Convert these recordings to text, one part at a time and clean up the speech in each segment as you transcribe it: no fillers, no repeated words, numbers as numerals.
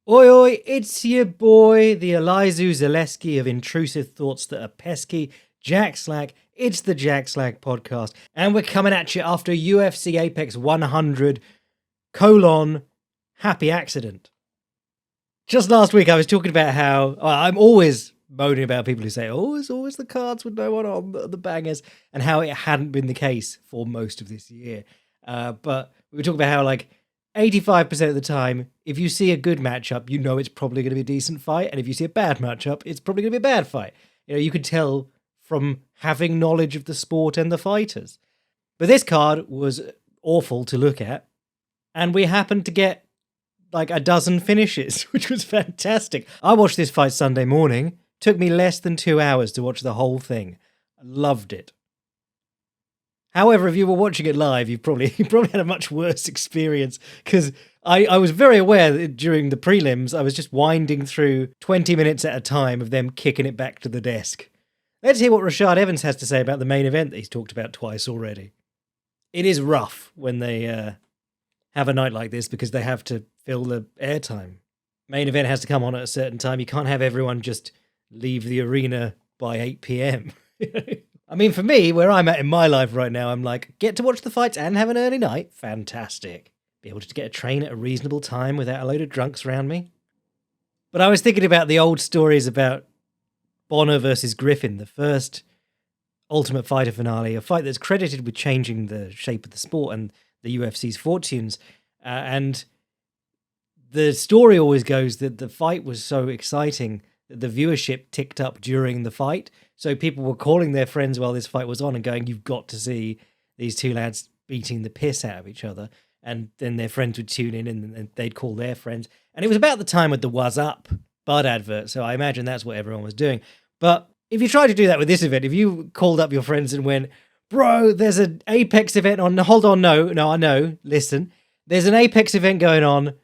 Oi, oi, it's your boy, the Elizu Zaleski of intrusive thoughts that are pesky, Jack Slack. It's the Jack Slack podcast, and we're coming at you after UFC Apex 100, happy accident. Just last week, I was talking about how I'm always moaning about people who say, oh, it's always the cards with no one on, the bangers, and how it hadn't been the case for most of this year. But we were talking about how, 85% of the time, if you see a good matchup, you know it's probably going to be a decent fight. And if you see a bad matchup, it's probably going to be a bad fight. You can tell from having knowledge of the sport and the fighters. But this card was awful to look at. And we happened to get a dozen finishes, which was fantastic. I watched this fight Sunday morning. Took me less than 2 hours to watch the whole thing. I loved it. However, if you were watching it live, you probably had a much worse experience, because I was very aware that during the prelims, I was just winding through 20 minutes at a time of them kicking it back to the desk. Let's hear what Rashad Evans has to say about the main event that he's talked about twice already. It is rough when they have a night like this because they have to fill the airtime. Main event has to come on at a certain time. You can't have everyone just leave the arena by 8 p.m. I mean, for me, where I'm at in my life right now, I'm like, get to watch the fights and have an early night? Fantastic. Be able to get a train at a reasonable time without a load of drunks around me. But I was thinking about the old stories about Bonner versus Griffin, the first Ultimate Fighter finale, a fight that's credited with changing the shape of the sport and the UFC's fortunes. And the story always goes that the fight was so exciting that the viewership ticked up during the fight. So people were calling their friends while this fight was on and going, you've got to see these two lads beating the piss out of each other. And then their friends would tune in and they'd call their friends. And it was about the time with the Was Up Bud advert. So I imagine that's what everyone was doing. But if you try to do that with this event, if you called up your friends and went, bro, there's an Apex event on. Hold on, no, I know. Listen, there's an Apex event going on.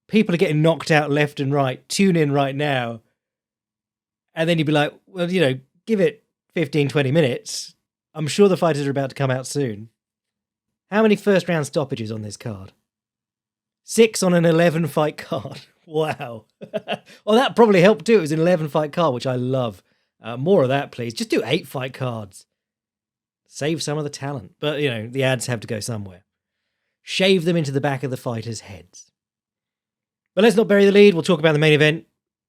People are getting knocked out left and right. Tune in right now. And then you'd be like, well, give it 15, 20 minutes. I'm sure the fighters are about to come out soon. How many first round stoppages on this card? 6 on an 11 fight card. Wow. Well, that probably helped too. It was an 11 fight card, which I love. More of that, please. Just do 8 fight cards. Save some of the talent. But, the ads have to go somewhere. Shave them into the back of the fighters' heads. But let's not bury the lead. We'll talk about the main event.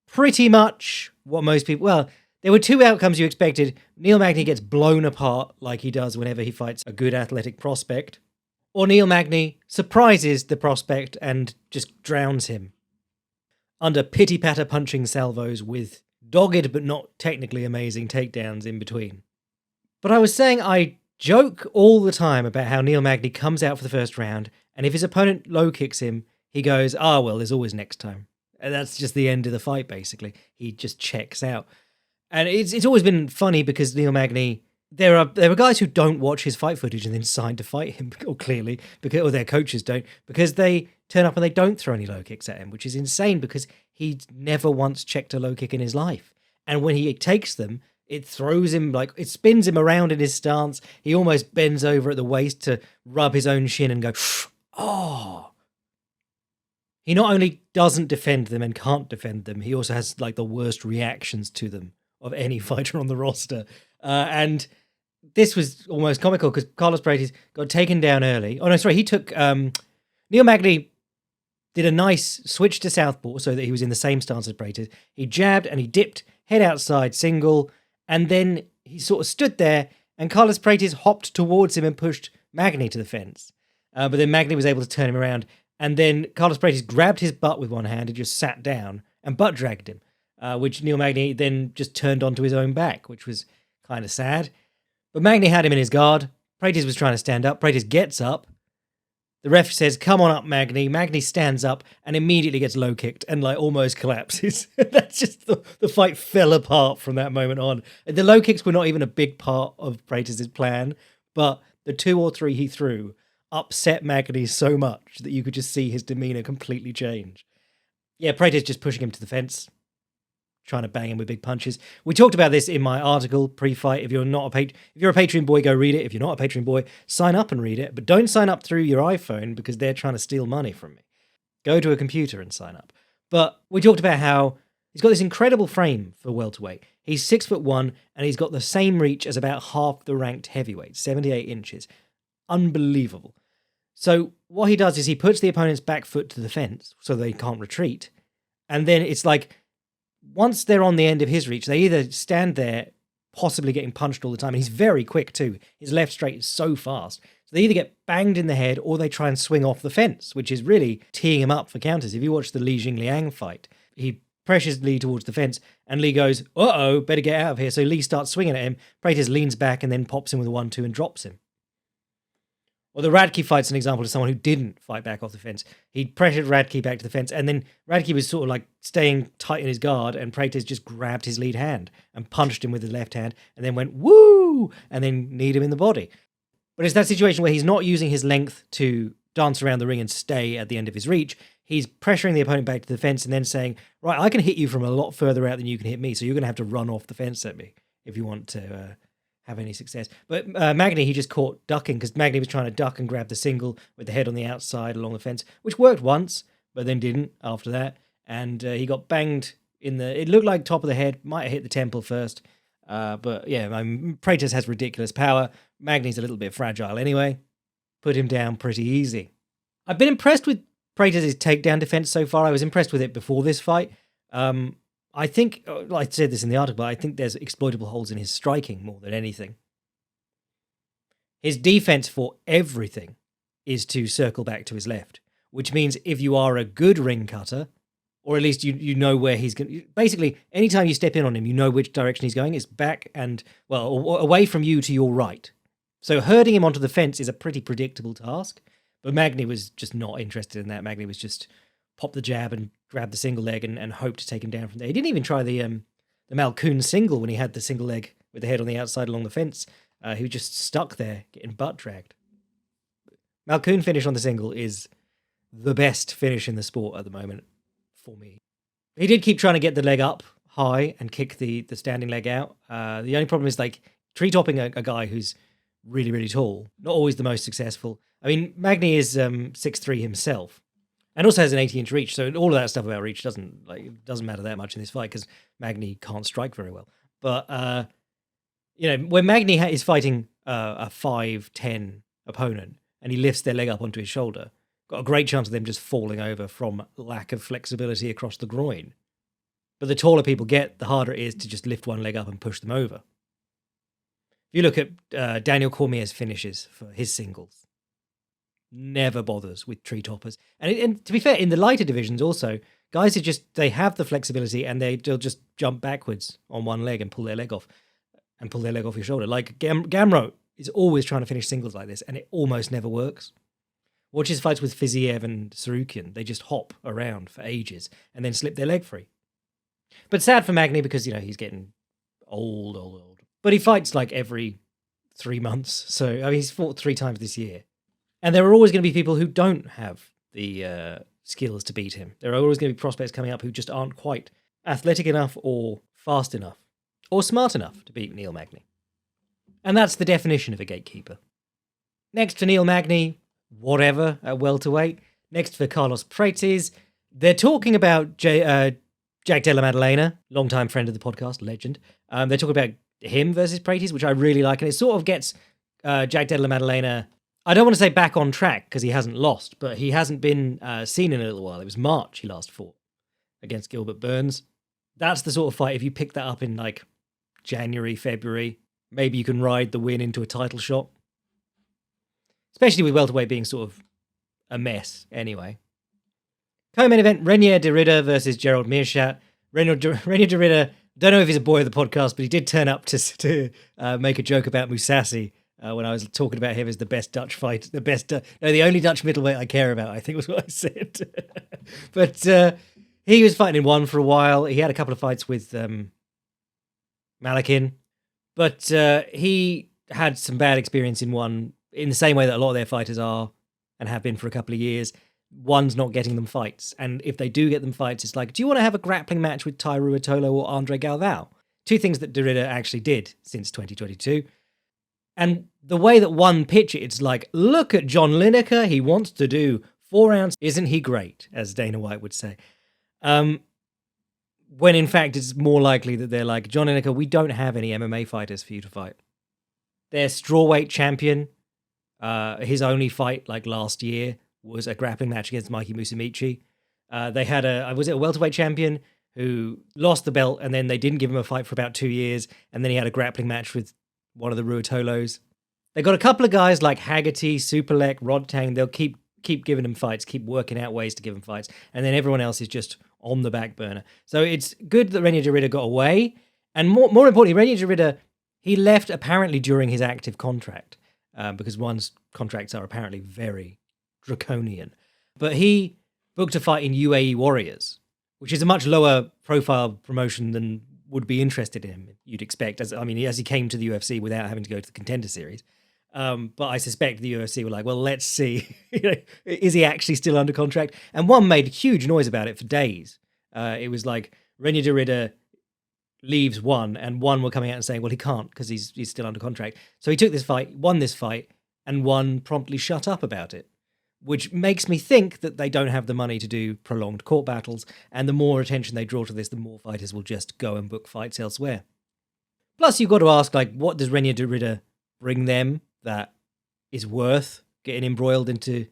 Pretty much what most people... Well, there were 2 outcomes you expected. Neil Magny gets blown apart like he does whenever he fights a good athletic prospect. Or Neil Magny surprises the prospect and just drowns him under pity-patter punching salvos with dogged but not technically amazing takedowns in between. But I was saying I joke all the time about how Neil Magny comes out for the first round, and if his opponent low kicks him, he goes, well, there's always next time. And that's just the end of the fight, basically. He just checks out. And it's always been funny because Neil Magny, there are guys who don't watch his fight footage and then decide to fight him, or clearly, or their coaches don't, because they turn up and they don't throw any low kicks at him, which is insane because he never once checked a low kick in his life. And when he takes them, it throws him, it spins him around in his stance. He almost bends over at the waist to rub his own shin and go, oh. He not only doesn't defend them and can't defend them, he also has the worst reactions to them of any fighter on the roster. And this was almost comical because Carlos Prates got taken down early. Oh no, sorry, he took Neil Magny did a nice switch to southpaw so that he was in the same stance as Prates. He jabbed and he dipped, head outside, single, and then he sort of stood there and Carlos Prates hopped towards him and pushed Magny to the fence. But then Magny was able to turn him around. And then Carlos Prates grabbed his butt with one hand and just sat down and butt dragged him, which Neil Magny then just turned onto his own back, which was kind of sad. But Magny had him in his guard. Prates was trying to stand up. Prates gets up. The ref says, come on up, Magny. Magny stands up and immediately gets low kicked and almost collapses. That's just the fight fell apart from that moment on. The low kicks were not even a big part of Prates' plan, but the 2 or 3 he threw upset Magny so much that you could just see his demeanor completely change. Yeah, Prates just pushing him to the fence, trying to bang him with big punches. We talked about this in my article pre-fight. If you're a Patreon boy, go read it. If you're not a Patreon boy, sign up and read it. But don't sign up through your iPhone because they're trying to steal money from me. Go to a computer and sign up. But we talked about how he's got this incredible frame for welterweight. He's 6'1", and he's got the same reach as about half the ranked heavyweights, 78 inches. Unbelievable. So what he does is he puts the opponent's back foot to the fence so they can't retreat. And then it's like, once they're on the end of his reach, they either stand there, possibly getting punched all the time. And he's very quick too. His left straight is so fast. So they either get banged in the head or they try and swing off the fence, which is really teeing him up for counters. If you watch the Li Jingliang fight, he pressures Li towards the fence and Li goes, uh-oh, better get out of here. So Li starts swinging at him. Prates leans back and then pops him with a 1-2 and drops him. Or the Radke fight's an example of someone who didn't fight back off the fence. He pressured Radke back to the fence, and then Radke was sort of like staying tight in his guard, and Prates just grabbed his lead hand and punched him with his left hand, and then went, woo, and then kneed him in the body. But it's that situation where he's not using his length to dance around the ring and stay at the end of his reach. He's pressuring the opponent back to the fence and then saying, right, I can hit you from a lot further out than you can hit me, so you're going to have to run off the fence at me if you want to have any success. But Magny, he just caught ducking because Magny was trying to duck and grab the single with the head on the outside along the fence, which worked once, but then didn't after that. And he got banged in it looked like top of the head, might have hit the temple first. But yeah, Prates has ridiculous power. Magny's a little bit fragile anyway. Put him down pretty easy. I've been impressed with Prates' takedown defense so far. I was impressed with it before this fight. I think, like I said this in the article, I think there's exploitable holes in his striking more than anything. His defense for everything is to circle back to his left, which means if you are a good ring cutter, or at least you know where he's going, basically anytime you step in on him, you know which direction he's going. It's back and, well, away from you to your right. So herding him onto the fence is a pretty predictable task, but Magny was just not interested in that. Magny was just pop the jab and grab the single leg and hope to take him down from there. He didn't even try the Malkoon single when he had the single leg with the head on the outside along the fence. He was just stuck there getting butt dragged. Malkoon finish on the single is the best finish in the sport at the moment for me. He did keep trying to get the leg up high and kick the standing leg out. The only problem is like tree-topping a guy who's really, really tall, not always the most successful. I mean, Magny is 6'3" himself. And also has an 80-inch reach, so all of that stuff about reach doesn't matter that much in this fight because Magny can't strike very well. But when Magny is fighting a 5'10" opponent and he lifts their leg up onto his shoulder, got a great chance of them just falling over from lack of flexibility across the groin. But the taller people get, the harder it is to just lift one leg up and push them over. If you look at Daniel Cormier's finishes for his singles, never bothers with tree toppers. And to be fair, in the lighter divisions also, guys they have the flexibility and they'll just jump backwards on one leg and pull their leg off your shoulder. Like Gamrot is always trying to finish singles like this and it almost never works. Watch his fights with Fiziev and Sarukian. They just hop around for ages and then slip their leg free. But sad for Magny because, he's getting old. But he fights like every 3 months. So, he's fought 3 times this year. And there are always going to be people who don't have the skills to beat him. There are always going to be prospects coming up who just aren't quite athletic enough or fast enough or smart enough to beat Neil Magny. And that's the definition of a gatekeeper. Next for Neil Magny, whatever, at welterweight. Next for Carlos Prates. They're talking about Jack Della Maddalena, longtime friend of the podcast, legend. They're talking about him versus Prates, which I really like. And it sort of gets Jack Della Maddalena, I don't want to say back on track because he hasn't lost, but he hasn't been seen in a little while. It was March he last fought against Gilbert Burns. That's the sort of fight, if you pick that up in like January, February, maybe you can ride the win into a title shot. Especially with welterweight being sort of a mess anyway. Co-main event, Reinier de Ridder versus Gerald Meerschaert. Reinier de Ridder, don't know if he's a boy of the podcast, but he did turn up to make a joke about Mousasi. When I was talking about him as the best Dutch fight, the only Dutch middleweight I care about, I think was what I said. But he was fighting in one for a while. He had a couple of fights with Malakin, but he had some bad experience in one, in the same way that a lot of their fighters are and have been for a couple of years. One's not getting them fights. And if they do get them fights, it's like, do you want to have a grappling match with Tai Ruotolo or Andre Galvao? 2 things that de Ridder actually did since 2022. And the way that one pitch it's like, look at John Lineker, he wants to do 4 rounds. Isn't he great, as Dana White would say. Um, when in fact it's more likely that they're like, John Lineker, we don't have any MMA fighters for you to fight. Their strawweight champion, his only fight like last year was a grappling match against Mikey Musumeci. They had was it a welterweight champion who lost the belt, and then they didn't give him a fight for about 2 years, and then he had a grappling match with one of the Ruotolos. They got a couple of guys like Haggerty, Superlek, Rodtang. They'll keep giving him fights, keep working out ways to give him fights, and then everyone else is just on the back burner. So it's good that Reinier de Ridder got away, and more importantly, Reinier de Ridder, he left apparently during his active contract, because one's contracts are apparently very draconian. But he booked a fight in UAE Warriors, which is a much lower profile promotion than would be interested in him, you'd expect. As he came to the UFC without having to go to the Contender Series. But I suspect the UFC were like, well, let's see. Is he actually still under contract? And one made huge noise about it for days. It was like Reinier de Ridder leaves one, and one were coming out and saying, well, he can't because he's still under contract. So he took this fight, won this fight, and one promptly shut up about it, which makes me think that they don't have the money to do prolonged court battles, and the more attention they draw to this, the more fighters will just go and book fights elsewhere. Plus, you've got to ask, like, what does Reinier de Ridder bring them that is worth getting embroiled into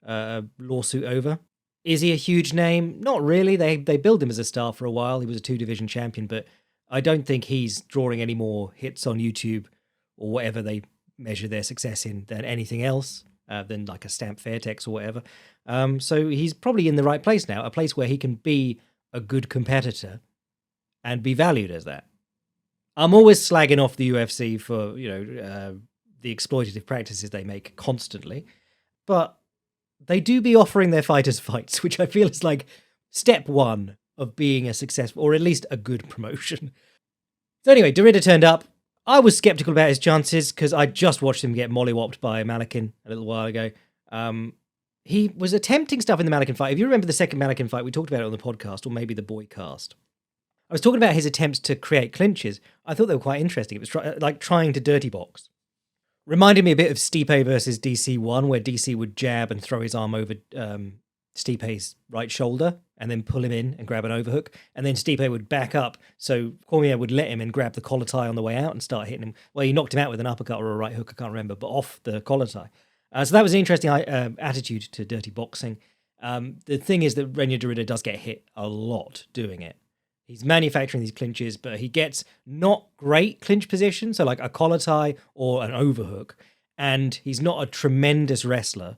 a lawsuit over? Is he a huge name? Not really. They billed him as a star for a while. He was a 2-division champion, but I don't think he's drawing any more hits on YouTube or whatever they measure their success in than anything else, than like a Stamp Fairtex or whatever. So he's probably in the right place now, a place where he can be a good competitor and be valued as that. I'm always slagging off the UFC for, the exploitative practices they make constantly, but they do be offering their fighters fights, which I feel is like step one of being a successful, or at least a good promotion. So anyway, de Ridder turned up. I was skeptical about his chances because I just watched him get mollywopped by Malakin a little while ago. He was attempting stuff in the Malakin fight. If you remember the second Malakin fight, we talked about it on the podcast, or maybe the boy cast. I was talking about his attempts to create clinches. I thought they were quite interesting. It was like trying to dirty box. Reminded me a bit of Stipe versus DC1, where DC would jab and throw his arm over Stipe's right shoulder and then pull him in and grab an overhook. And then Stipe would back up, so Cormier would let him and grab the collar tie on the way out and start hitting him. Well, he knocked him out with an uppercut or a right hook, I can't remember, but off the collar tie. So that was an interesting attitude to dirty boxing. The thing is that Reinier de Ridder does get hit a lot doing it. He's manufacturing these clinches, but he gets not great clinch position, so like a collar tie or an overhook, and he's not a tremendous wrestler.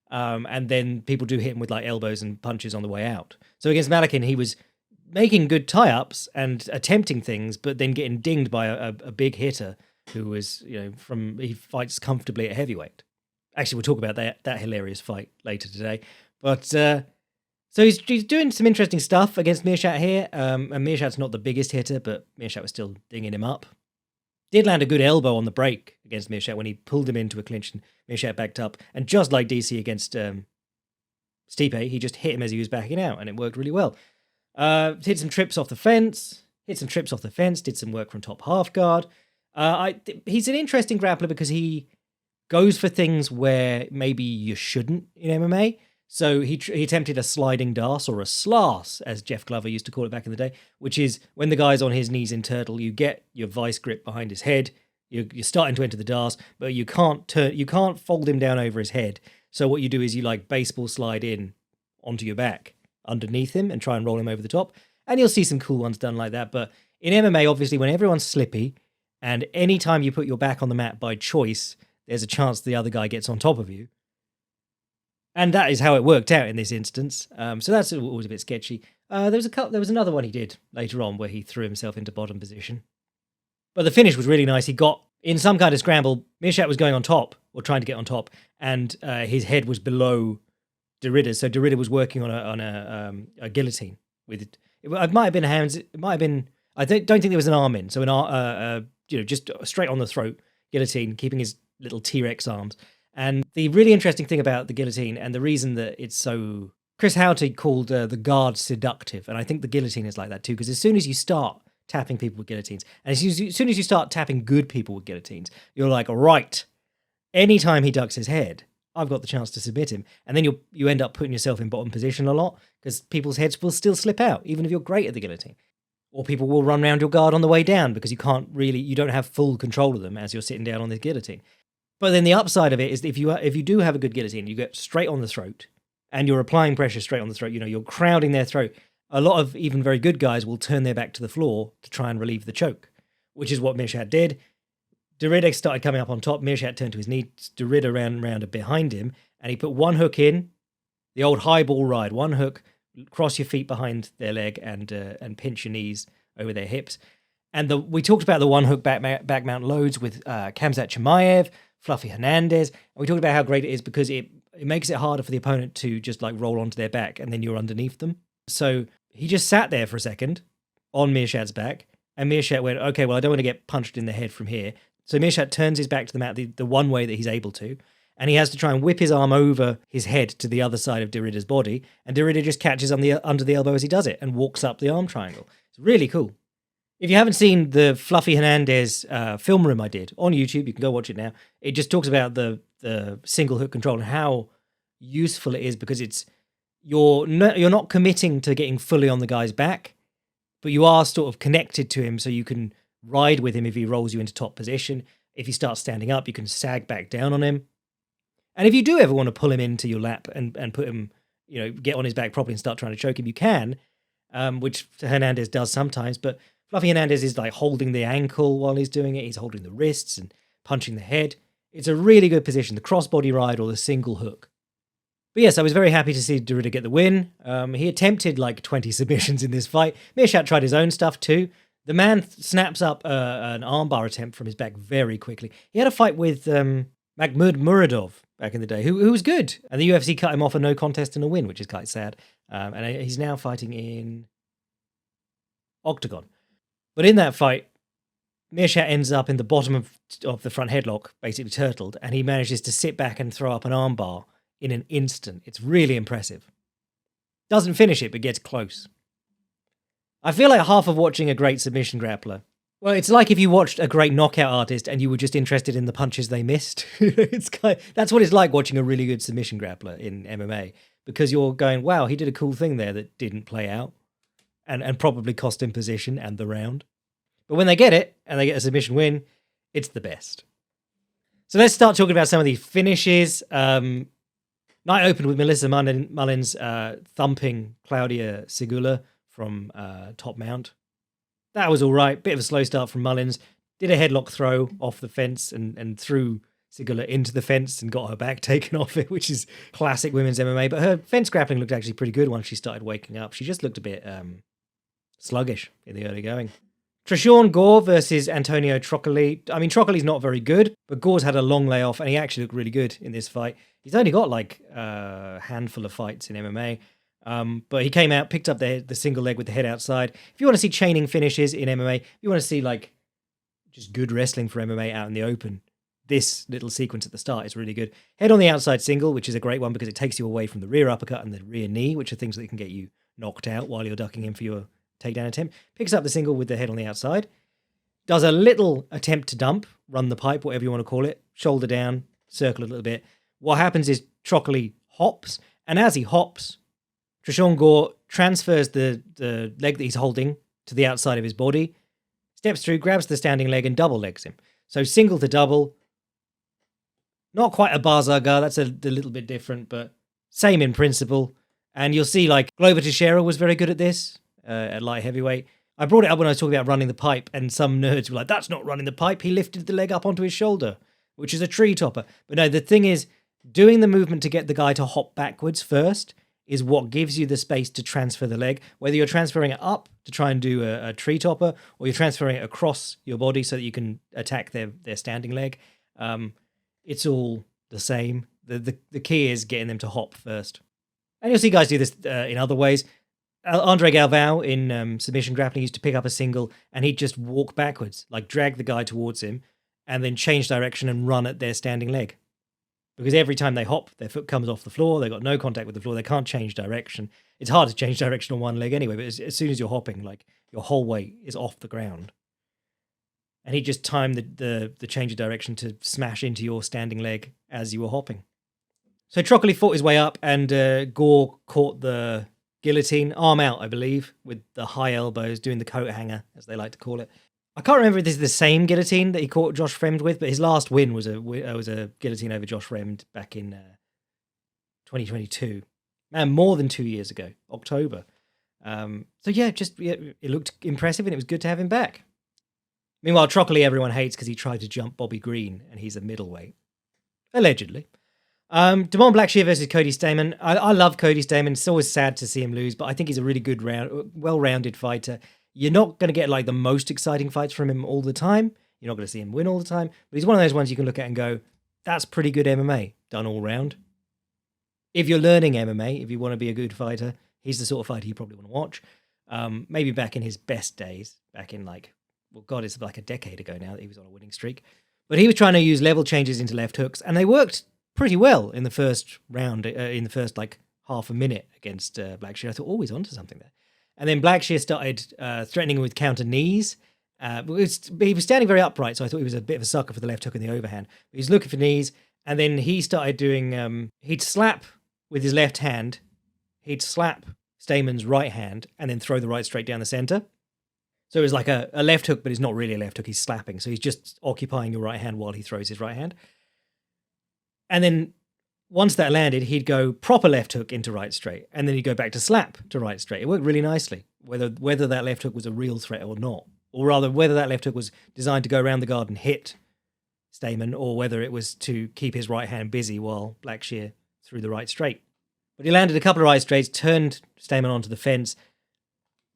And then people do hit him with like elbows and punches on the way out. So against Malakin, he was making good tie-ups and attempting things, but then getting dinged by a big hitter who was, he fights comfortably at heavyweight. Actually, we'll talk about that hilarious fight later today. But so he's doing some interesting stuff against Meerschaert here. And Meerschaert's not the biggest hitter, but Meerschaert was still dinging him up. Did land a good elbow on the break against Meerschaert when he pulled him into a clinch and Meerschaert backed up. And just like DC against Stipe, he just hit him as he was backing out, and it worked really well. Hit some trips off the fence, did some work from top half guard. He's an interesting grappler because he goes for things where maybe you shouldn't in MMA. So he attempted a sliding das, or a slas, as Jeff Glover used to call it back in the day, which is when the guy's on his knees in turtle, you get your vice grip behind his head, you're starting to enter the das, but you can't fold him down over his head. So what you do is you like baseball slide in onto your back underneath him and try and roll him over the top. And you'll see some cool ones done like that. But in MMA, obviously, when everyone's slippy, and anytime you put your back on the mat by choice, there's a chance the other guy gets on top of you. And that is how it worked out in this instance. So that's always a bit sketchy. There was another one he did later on where he threw himself into bottom position. But the finish was really nice. He got in some kind of scramble. Meerschaert was going on top, or trying to get on top, and his head was below de Ridder. So de Ridder was working on a guillotine with it. It might have been hands. It might have been. I don't think there was an arm in. So just straight on the throat guillotine, keeping his little T-Rex arms. And the really interesting thing about the guillotine, and the reason that it's so... Chris Houghton called the guard seductive, and I think the guillotine is like that too, because as soon as you start tapping people with guillotines, and as soon as you start tapping good people with guillotines, you're like, right, anytime he ducks his head, I've got the chance to submit him. And then you end up putting yourself in bottom position a lot because people's heads will still slip out, even if you're great at the guillotine. Or people will run round your guard on the way down because you don't have full control of them as you're sitting down on the guillotine. But then the upside of it is if you do have a good guillotine, you get straight on the throat and you're applying pressure straight on the throat, you're crowding their throat. A lot of even very good guys will turn their back to the floor to try and relieve the choke, which is what Meerschaert did. Derrida started coming up on top. Meerschaert turned to his knee. Derrida ran round behind him, and he put one hook in, the old high ball ride. One hook, cross your feet behind their leg, and pinch your knees over their hips. And we talked about the one hook back mount loads with Khamzat Chimaev, Fluffy Hernandez, and we talked about how great it is because it makes it harder for the opponent to just like roll onto their back, and then you're underneath them. So he just sat there for a second on Meerschaert's back, and Meerschaert went, okay, well, I don't want to get punched in the head from here. So Meerschaert turns his back to the mat the one way that he's able to, and he has to try and whip his arm over his head to the other side of Derrida's body, and Derrida just catches under the elbow as he does it and walks up the arm triangle. It's really cool. If you haven't seen the Fluffy Hernandez film room I did on YouTube, you can go watch it now. It just talks about the single hook control and how useful it is because you're not committing to getting fully on the guy's back, but you are sort of connected to him so you can ride with him if he rolls you into top position. If he starts standing up, you can sag back down on him. And if you do ever want to pull him into your lap and put him, get on his back properly and start trying to choke him, you can, which Hernandez does sometimes. But Fluffy Hernandez is like holding the ankle while he's doing it. He's holding the wrists and punching the head. It's a really good position, the crossbody ride or the single hook. But yes, I was very happy to see Derrida get the win. He attempted like 20 submissions in this fight. Meerschaert tried his own stuff too. The man snaps up an armbar attempt from his back very quickly. He had a fight with Mahmoud Muradov back in the day, who was good. And the UFC cut him off a no contest and a win, which is quite sad. And he's now fighting in Octagon. But in that fight, Meerschaert ends up in the bottom of the front headlock, basically turtled, and he manages to sit back and throw up an armbar in an instant. It's really impressive. Doesn't finish it, but gets close. I feel like half of watching a great submission grappler. Well, it's like if you watched a great knockout artist and you were just interested in the punches they missed. That's what it's like watching a really good submission grappler in MMA, because you're going, wow, he did a cool thing there that didn't play out and probably cost him position and the round. But when they get it and they get a submission win, it's the best. So let's start talking about some of these finishes. Night opened with Melissa Mullins thumping Claudia Segula from top mount. That was all right. Bit of a slow start from Mullins. Did a headlock throw off the fence and threw Segula into the fence and got her back taken off it, which is classic women's MMA. But her fence grappling looked actually pretty good once she started waking up. She just looked a bit sluggish in the early going. Trishawn Gore versus Antonio Troccoli. I mean, Troccoli's not very good, but Gore's had a long layoff and he actually looked really good in this fight. He's only got like a handful of fights in MMA. But he came out, picked up the single leg with the head outside. If you want to see chaining finishes in MMA, if you want to see like just good wrestling for MMA out in the open, this little sequence at the start is really good. Head on the outside single, which is a great one because it takes you away from the rear uppercut and the rear knee, which are things that can get you knocked out while you're ducking in for your takedown attempt. Picks up the single with the head on the outside. Does a little attempt to dump, run the pipe, whatever you want to call it, shoulder down, circle a little bit. What happens is Troccoli hops, and as he hops, Trishawn Gore transfers the leg that he's holding to the outside of his body, steps through, grabs the standing leg, and double legs him. So single to double. Not quite a Barzaga, that's a little bit different, but same in principle. And you'll see, like, Glover Teixeira was very good at this at light heavyweight. I brought it up when I was talking about running the pipe, and some nerds were like, that's not running the pipe. He lifted the leg up onto his shoulder, which is a tree topper. But no, the thing is, doing the movement to get the guy to hop backwards first is what gives you the space to transfer the leg. Whether you're transferring it up to try and do a tree topper, or you're transferring it across your body so that you can attack their standing leg, it's all the same. The key is getting them to hop first. And you'll see guys do this in other ways. Andre Galvao in submission grappling used to pick up a single and he'd just walk backwards, like drag the guy towards him and then change direction and run at their standing leg. Because every time they hop, their foot comes off the floor, they've got no contact with the floor, they can't change direction. It's hard to change direction on one leg anyway, but as soon as you're hopping, like your whole weight is off the ground. And he just timed the change of direction to smash into your standing leg as you were hopping. So Trockley fought his way up, and Gore caught the guillotine, arm out, I believe, with the high elbows, doing the coat hanger, as they like to call it. I can't remember if this is the same guillotine that he caught Josh Fremd with, but his last win was a guillotine over Josh Fremd back in 2022. Man, more than 2 years ago, October. So yeah, it looked impressive, and it was good to have him back. Meanwhile, Trockley everyone hates because he tried to jump Bobby Green, and he's a middleweight. Allegedly. Damon Blackshear versus Cody Stamann. I love Cody Stamann. It's always sad to see him lose, but I think he's a really good, well-rounded fighter. You're not going to get like the most exciting fights from him all the time. You're not going to see him win all the time, but he's one of those ones you can look at and go, that's pretty good MMA, done all round. If you're learning MMA, if you want to be a good fighter, he's the sort of fighter you probably want to watch. Maybe back in his best days, back in it's like a decade ago now that he was on a winning streak. But he was trying to use level changes into left hooks, and they worked pretty well in the first round, in the first like half a minute against Blackshear. I thought, he's onto something there. And then Blackshear started threatening with counter knees. He was standing very upright, so I thought he was a bit of a sucker for the left hook and the overhand. But he was looking for knees, and then he started doing, he'd slap with his left hand, he'd slap Stamann's right hand, and then throw the right straight down the center. So it was like a left hook, but it's not really a left hook, he's slapping. So he's just occupying your right hand while he throws his right hand. And then once that landed, he'd go proper left hook into right straight, and then he'd go back to slap to right straight. It worked really nicely, whether that left hook was a real threat or not. Or rather, whether that left hook was designed to go around the guard and hit Stamann, or whether it was to keep his right hand busy while Blackshear threw the right straight. But he landed a couple of right straights, turned Stamann onto the fence,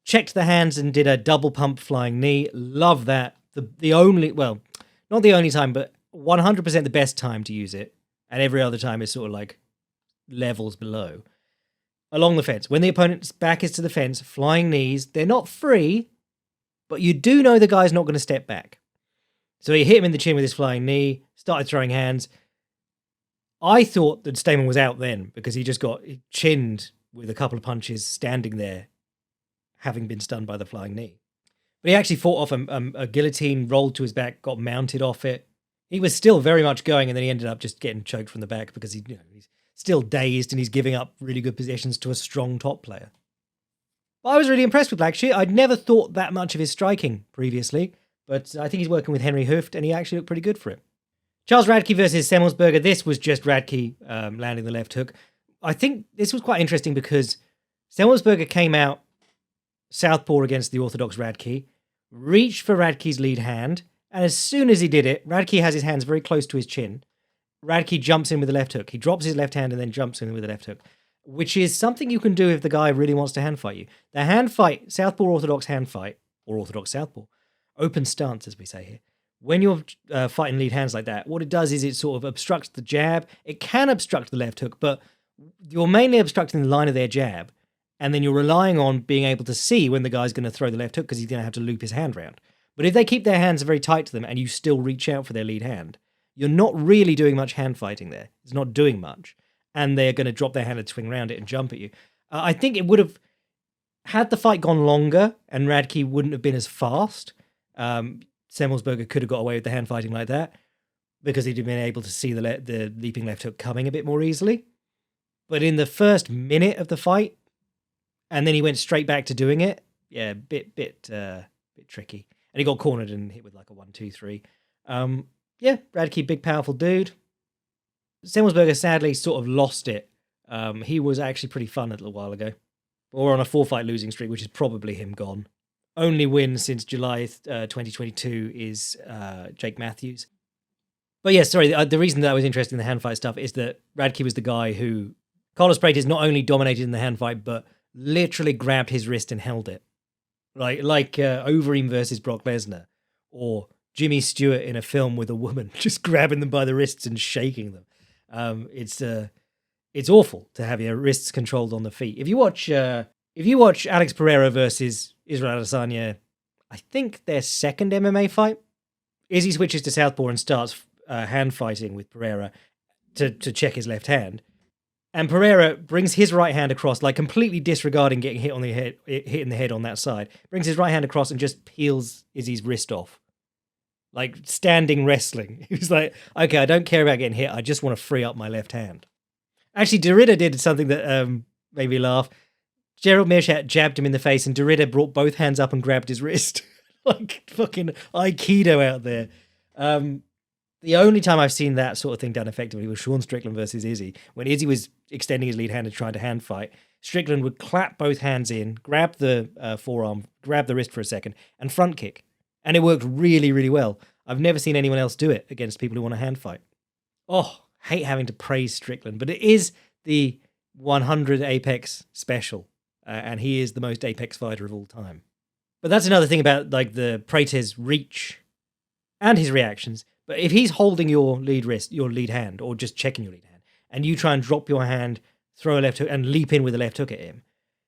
checked the hands and did a double pump flying knee. Love that. Not the only time, but 100% the best time to use it. And every other time is sort of like levels below. Along the fence. When the opponent's back is to the fence, flying knees, they're not free, but you do know the guy's not going to step back. So he hit him in the chin with his flying knee, started throwing hands. I thought that Stamann was out then because he just got chinned with a couple of punches standing there, having been stunned by the flying knee. But he actually fought off a guillotine, rolled to his back, got mounted off it. He was still very much going, and then he ended up just getting choked from the back because he's still dazed and he's giving up really good positions to a strong top player. But I was really impressed with Blackshear. I'd never thought that much of his striking previously, but I think he's working with Henry Hooft, and he actually looked pretty good for it. Charles Radke versus Semmelsberger. This was just Radke landing the left hook. I think this was quite interesting because Semmelsberger came out southpaw against the orthodox Radke, reached for Radke's lead hand, and as soon as he did it, Radke has his hands very close to his chin. Radke jumps in with the left hook. He drops his left hand and then jumps in with the left hook, which is something you can do if the guy really wants to hand fight you. The hand fight, southpaw orthodox hand fight, or orthodox southpaw, open stance as we say here. When you're fighting lead hands like that, what it does is it sort of obstructs the jab. It can obstruct the left hook, but you're mainly obstructing the line of their jab, and then you're relying on being able to see when the guy's going to throw the left hook because he's going to have to loop his hand round. But if they keep their hands very tight to them and you still reach out for their lead hand, you're not really doing much hand fighting there. It's not doing much. And they're going to drop their hand and swing around it and jump at you. I think it would have, had the fight gone longer and Radke wouldn't have been as fast, Semmelsberger could have got away with the hand fighting like that because he'd have been able to see the leaping left hook coming a bit more easily. But in the first minute of the fight, and then he went straight back to doing it, yeah, bit tricky. And he got cornered and hit with like a 1-2-3. Yeah, Radke, big, powerful dude. Semmelsberger sadly sort of lost it. He was actually pretty fun a little while ago. Or on a 4-fight losing streak, which is probably him gone. Only win since July 2022 is Jake Matthews. But yeah, sorry, the reason that I was interested in the hand fight stuff is that Radke was the guy who Carlos Prates not only dominated in the hand fight, but literally grabbed his wrist and held it. Like Overeem versus Brock Lesnar, or Jimmy Stewart in a film with a woman, just grabbing them by the wrists and shaking them. It's awful to have your wrists controlled on the feet. If you watch Alex Pereira versus Israel Adesanya, I think their second MMA fight, Izzy switches to southpaw and starts hand fighting with Pereira to check his left hand. And Pereira brings his right hand across, like completely disregarding getting hit in the head on that side. Brings his right hand across and just peels Izzy's wrist off. Like standing wrestling. He was like, okay, I don't care about getting hit. I just want to free up my left hand. Actually, Derrida did something that made me laugh. Gerald Meerschaert jabbed him in the face, and Derrida brought both hands up and grabbed his wrist. Like fucking Aikido out there. The only time I've seen that sort of thing done effectively was Sean Strickland versus Izzy. When Izzy was extending his lead hand and trying to hand fight, Strickland would clap both hands in, grab the forearm, grab the wrist for a second, and front kick. And it worked really, really well. I've never seen anyone else do it against people who want to hand fight. Oh, hate having to praise Strickland, but it is the 100 Apex special, and he is the most Apex fighter of all time. But that's another thing about like the Prates' reach and his reactions. But if he's holding your lead wrist, your lead hand, or just checking your lead hand, and you try and drop your hand, throw a left hook, and leap in with a left hook at him,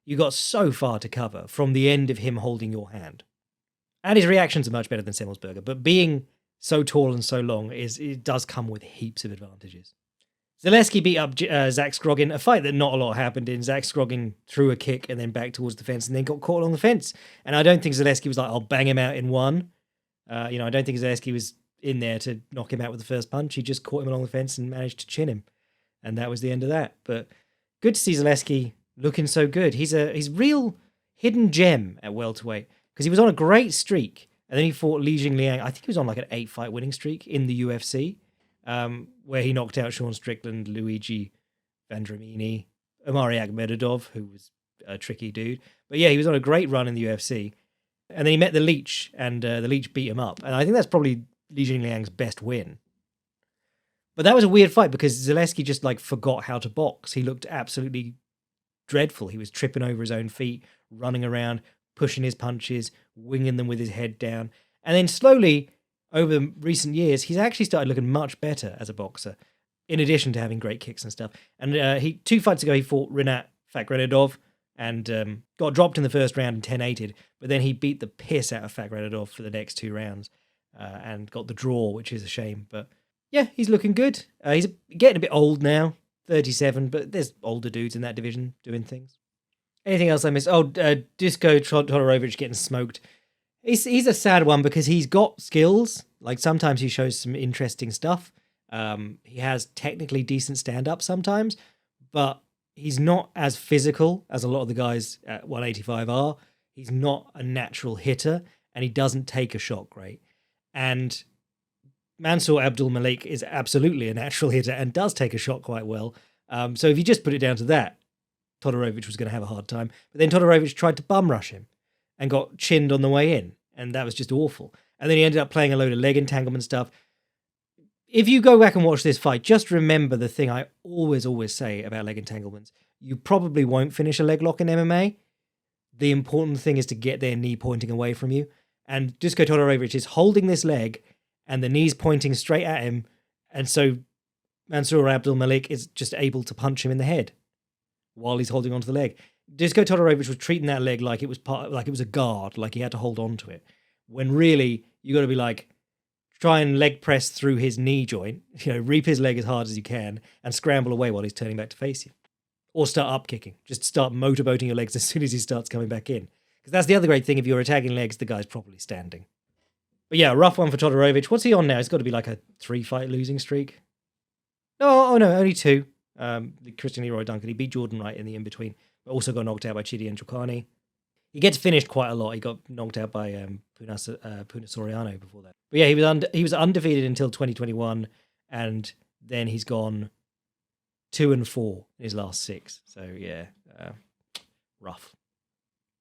you got so far to cover from the end of him holding your hand. And his reactions are much better than Semmelsberger, but being so tall and so long it does come with heaps of advantages. Zaleski beat up Zach Scroggin, a fight that not a lot happened in. Zach Scroggin threw a kick and then back towards the fence and then got caught along the fence. And I don't think Zaleski was like, I'll bang him out in one. I don't think Zaleski was in there to knock him out with the first punch. He just caught him along the fence and managed to chin him. And that was the end of that. But good to see Zaleski looking so good. He's real hidden gem at welterweight because he was on a great streak. And then he fought Li Jingliang. I think he was on like an 8-fight winning streak in the UFC. Where he knocked out Sean Strickland, Luigi Vendramini, Omari Akhmedov, who was a tricky dude. But yeah, he was on a great run in the UFC. And then he met the Leech, and the Leech beat him up. And I think that's probably Li Jingliang's best win. But that was a weird fight because Zaleski just like forgot how to box. He looked absolutely dreadful. He was tripping over his own feet, running around, pushing his punches, winging them with his head down. And then slowly, over recent years, he's actually started looking much better as a boxer, in addition to having great kicks and stuff. And 2 fights ago, he fought Rinat Fakhretdinov and got dropped in the first round and 10-8'd, but then he beat the piss out of Fakhretdinov for the next 2 rounds and got the draw, which is a shame. But yeah, he's looking good. He's getting a bit old now, 37, but there's older dudes in that division doing things. Anything else I missed? Oh, Dusko Todorovic getting smoked. He's a sad one because he's got skills. Like sometimes he shows some interesting stuff. He has technically decent stand-up sometimes, but he's not as physical as a lot of the guys at 185 are. He's not a natural hitter, and he doesn't take a shot great. And Mansour Abdul Malik is absolutely a natural hitter and does take a shot quite well. So if you just put it down to that, Todorovic was going to have a hard time. But then Todorovic tried to bum rush him and got chinned on the way in, and that was just awful. And then he ended up playing a load of leg entanglement stuff. If you go back and watch this fight, just remember the thing I always say about leg entanglements. You probably won't finish a leg lock in MMA. The important thing is to get their knee pointing away from you. And Dusko Todorovic is holding this leg, and the knee's pointing straight at him, and so Mansour Abdul Malik is just able to punch him in the head while he's holding onto the leg. Dusko Todorovic was treating that leg like it was a guard, like he had to hold on to it. When really, you got to be like, try and leg press through his knee joint, reap his leg as hard as you can, and scramble away while he's turning back to face you. Or start up kicking. Just start motorboating your legs as soon as he starts coming back in. Because that's the other great thing, if you're attacking legs, the guy's probably standing. But yeah, rough one for Todorovic. What's he on now? He's got to be like a 3-fight losing streak. No, only 2. The Christian Leroy Duncan. He beat Jordan Wright in the in-between, but also got knocked out by Chidi Njoku. He gets finished quite a lot. He got knocked out by Puna Soriano before that. But yeah, he was undefeated until 2021, and then he's gone 2-4 in his last 6. So yeah, rough.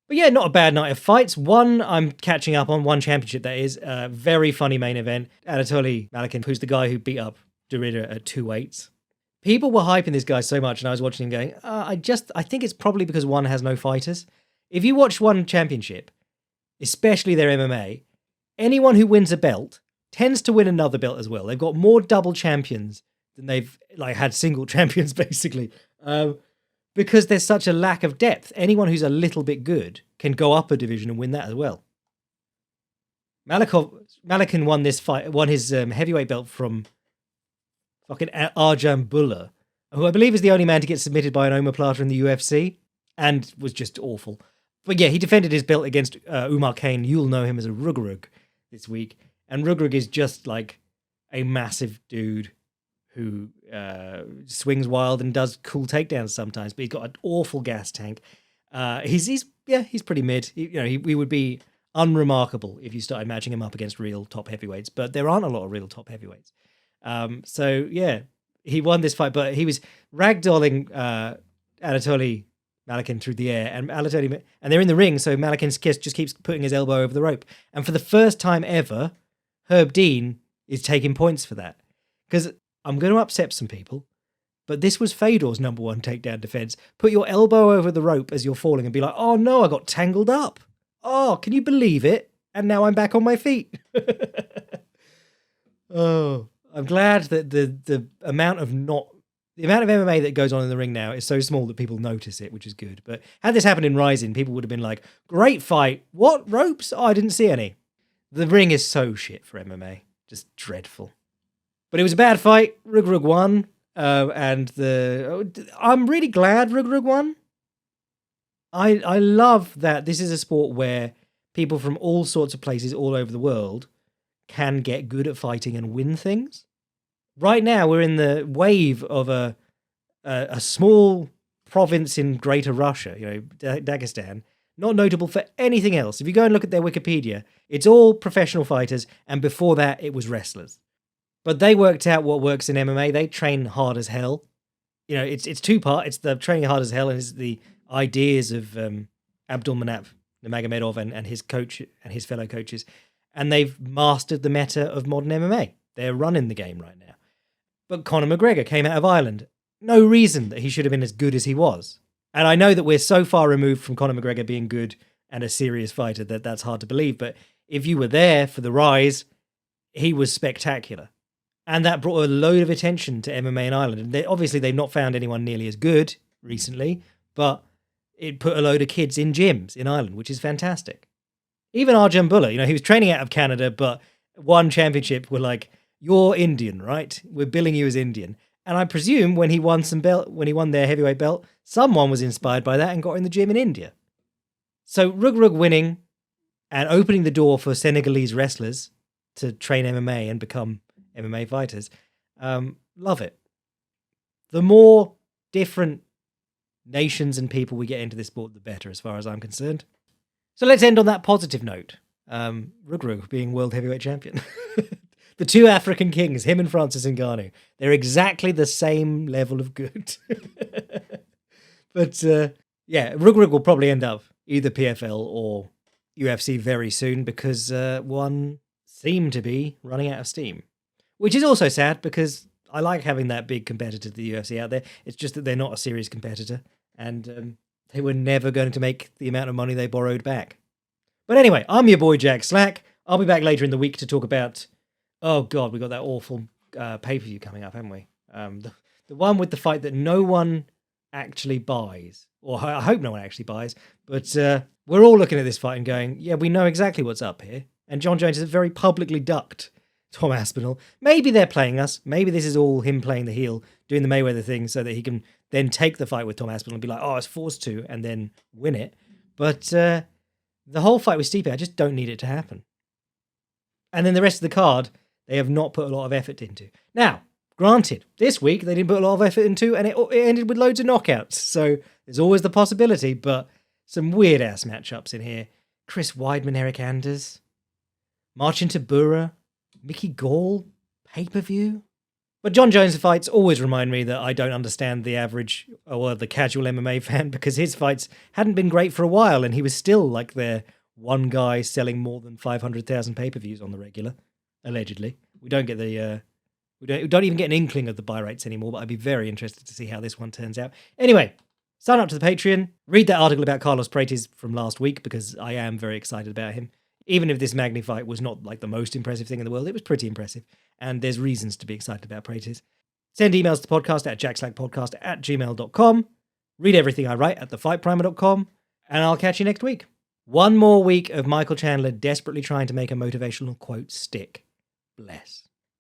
But yeah, not a bad night of fights. One I'm catching up on, one championship that is. Very funny main event. Anatoly Malikin, who's the guy who beat up Derrida at 2 weights. People were hyping this guy so much, and I was watching him going, I think it's probably because one has no fighters. If you watch one championship, especially their MMA, anyone who wins a belt tends to win another belt as well. They've got more double champions than they've had single champions, basically. Because there's such a lack of depth. Anyone who's a little bit good can go up a division and win that as well. Malikin won his heavyweight belt from fucking Arjan Bula, who I believe is the only man to get submitted by an omoplata in the UFC, and was just awful. But yeah, he defended his belt against Umar Kane. You'll know him as a Reug Reug this week. And Reug Reug is just like a massive dude who swings wild and does cool takedowns sometimes, but he's got an awful gas tank. He's pretty mid. He would be unremarkable if you started matching him up against real top heavyweights, but there aren't a lot of real top heavyweights. So yeah, he won this fight, but he was ragdolling Anatoly Malakin through the air, and they're in the ring, so Malakin just keeps putting his elbow over the rope. And for the first time ever, Herb Dean is taking points for that. Because I'm going to upset some people, but this was Fedor's number one takedown defense. Put your elbow over the rope as you're falling and be like, oh no, I got tangled up. Oh, can you believe it? And now I'm back on my feet. Oh, I'm glad that the amount of MMA that goes on in the ring now is so small that people notice it, which is good. But had this happened in Rising, people would have been like, great fight. What, ropes? Oh, I didn't see any. The ring is so shit for MMA. Just dreadful. But it was a bad fight. Reug Reug won. I'm really glad Reug Reug won. I love that this is a sport where people from all sorts of places all over the world can get good at fighting and win things. Right now, we're in the wave of a small province in Greater Russia, Dagestan, not notable for anything else. If you go and look at their Wikipedia, it's all professional fighters, and before that, it was wrestlers. But they worked out what works in MMA. They train hard as hell. It's two-part. It's the training hard as hell, and it's the ideas of Abdulmanap Nurmagomedov and his coach and his fellow coaches. And they've mastered the meta of modern MMA. They're running the game right now. But Conor McGregor came out of Ireland. No reason that he should have been as good as he was. And I know that we're so far removed from Conor McGregor being good and a serious fighter that that's hard to believe. But if you were there for the rise, he was spectacular. And that brought a load of attention to MMA in Ireland. And obviously, they've not found anyone nearly as good recently, but it put a load of kids in gyms in Ireland, which is fantastic. Even Arjun Bulla, he was training out of Canada, but won championship. We're like, you're Indian, right? We're billing you as Indian. And I presume when he won their heavyweight belt, someone was inspired by that and got in the gym in India. So Reug Reug winning and opening the door for Senegalese wrestlers to train MMA and become MMA fighters. Love it. The more different nations and people we get into this sport, the better, as far as I'm concerned. So let's end on that positive note. Reug Reug being world heavyweight champion. The two African kings, him and Francis Ngannou, they're exactly the same level of good. But Reug Reug will probably end up either PFL or UFC very soon because one seemed to be running out of steam. Which is also sad because I like having that big competitor to the UFC out there. It's just that they're not a serious competitor and they were never going to make the amount of money they borrowed back. But anyway, I'm your boy Jack Slack. I'll be back later in the week to talk about, oh God, we got that awful pay-per-view coming up, haven't we? The one with the fight that no one actually buys, or I hope no one actually buys, but we're all looking at this fight and going, yeah, we know exactly what's up here. And John Jones has very publicly ducked Tom Aspinall. Maybe they're playing us. Maybe this is all him playing the heel, doing the Mayweather thing so that he can then take the fight with Tom Aspinall and be like, oh, I was forced to, and then win it. But the whole fight with Stipe, I just don't need it to happen. And then the rest of the card, they have not put a lot of effort into. Now, granted, this week they didn't put a lot of effort into, and it ended with loads of knockouts. So there's always the possibility, but some weird-ass matchups in here. Chris Weidman, Eric Anders, Marcin Tybura, Mickey Gall, pay-per-view. But John Jones' fights always remind me that I don't understand the average or the casual MMA fan because his fights hadn't been great for a while and he was still like their one guy selling more than 500,000 pay-per-views on the regular, allegedly. We don't get we don't even get an inkling of the buy rates anymore, but I'd be very interested to see how this one turns out. Anyway, sign up to the Patreon, read that article about Carlos Prates from last week because I am very excited about him. Even if this Magny fight was not like the most impressive thing in the world, it was pretty impressive. And there's reasons to be excited about Prates. Send emails to podcast at jackslackpodcast@gmail.com. Read everything I write at thefightprimer.com. And I'll catch you next week. One more week of Michael Chandler desperately trying to make a motivational quote stick. Bless.